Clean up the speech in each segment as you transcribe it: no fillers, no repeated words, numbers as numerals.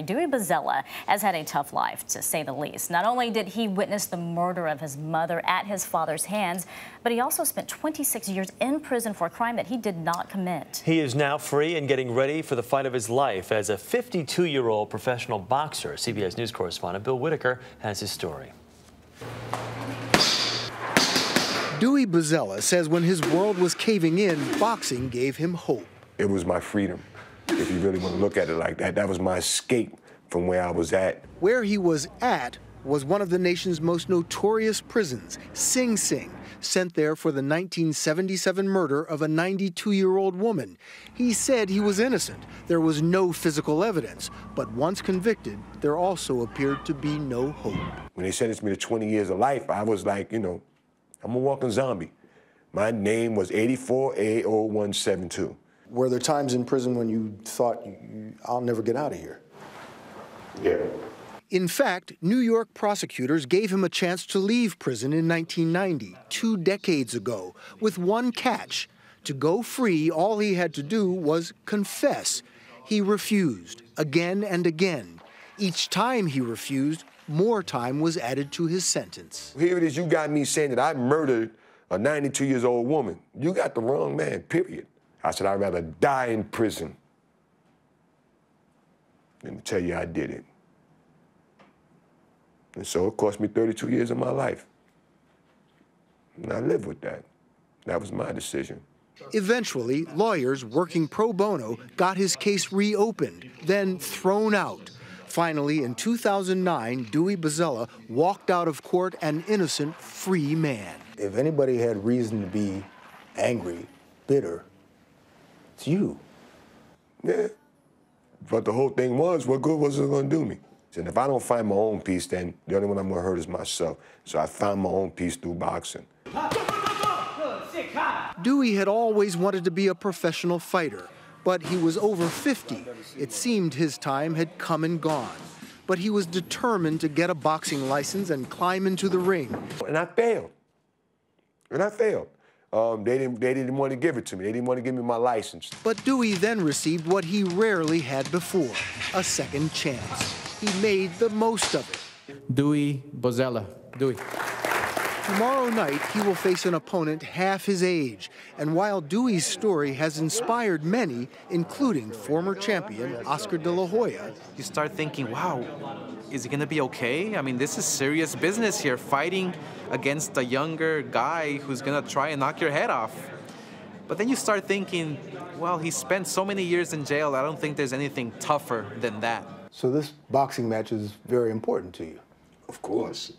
Dewey Bozella has had a tough life, to say the least. Not only did he witness the murder of his mother at his father's hands, but he also spent 26 years in prison for a crime that he did not commit. He is now free and getting ready for the fight of his life as a 52-year-old professional boxer. CBS News correspondent Bill Whitaker has his story. Dewey Bozella says when his world was caving in, boxing gave him hope. It was my freedom. If you really want to look at it like that, that was my escape from where I was at. Where he was at was one of the nation's most notorious prisons, Sing Sing, sent there for the 1977 murder of a 92-year-old woman. He said he was innocent. There was no physical evidence, but once convicted, there also appeared to be no hope. When they sentenced me to 20 years of life, I was like, I'm a walking zombie. My name was 84A0172. Were there times in prison when you thought, I'll never get out of here? Yeah. In fact, New York prosecutors gave him a chance to leave prison in 1990, 2 decades ago, with one catch. To go free, all he had to do was confess. He refused, again and again. Each time he refused, more time was added to his sentence. Here it is, you got me saying that I murdered a 92-year-old woman. You got the wrong man, period. I said, I'd rather die in prison than to tell you I did it. And so it cost me 32 years of my life. And I live with that. That was my decision. Eventually, lawyers working pro bono got his case reopened, then thrown out. Finally, in 2009, Dewey Bozella walked out of court an innocent, free man. If anybody had reason to be angry, bitter, it's you. Yeah. But the whole thing was, what good was it going to do me? And if I don't find my own peace, then the only one I'm going to hurt is myself. So I found my own peace through boxing. Dewey had always wanted to be a professional fighter, but he was over 50. It seemed his time had come and gone. But he was determined to get a boxing license and climb into the ring. And I failed. They didn't want to give it to me. They didn't want to give me my license. But Dewey then received what he rarely had before, a second chance. He made the most of it. Dewey Bozella. Dewey. Tomorrow night, he will face an opponent half his age. And while Dewey's story has inspired many, including former champion Oscar de la Hoya, you start thinking, wow, is he going to be okay? I mean, this is serious business here, fighting against a younger guy who's going to try and knock your head off. But then you start thinking, well, he spent so many years in jail, I don't think there's anything tougher than that. So this boxing match is very important to you. Of course.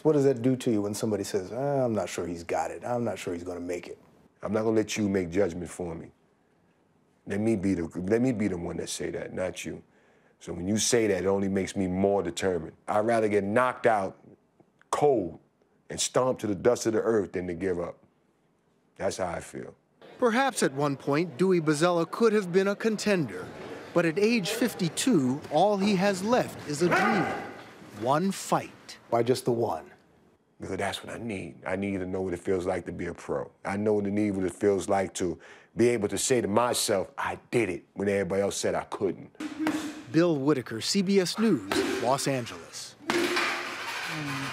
What does that do to you when somebody says, I'm not sure he's got it, I'm not sure he's going to make it? I'm not going to let you make judgment for me. Let me be the one that say that, not you. So when you say that, it only makes me more determined. I'd rather get knocked out cold and stomped to the dust of the earth than to give up. That's how I feel. Perhaps at one point, Dewey Bozella could have been a contender. But at age 52, all he has left is a dream. One fight. Why just the one? Because that's what I need. I need to know what it feels like to be a pro. I know what it feels like to be able to say to myself, I did it, when everybody else said I couldn't. Bill Whitaker, CBS News, Los Angeles.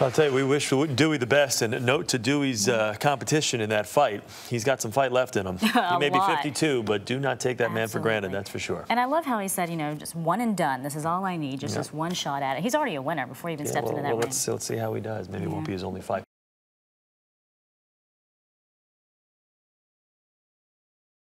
I'll tell you, we wish Dewey the best, and a note to Dewey's competition in that fight. He's got some fight left in him. He may be 52, but do not take that man for granted, that's for sure. And I love how he said, just one and done. This is all I need, just this one shot at it. He's already a winner before he even stepped into that ring. Let's see how he does. Maybe it won't be his only fight.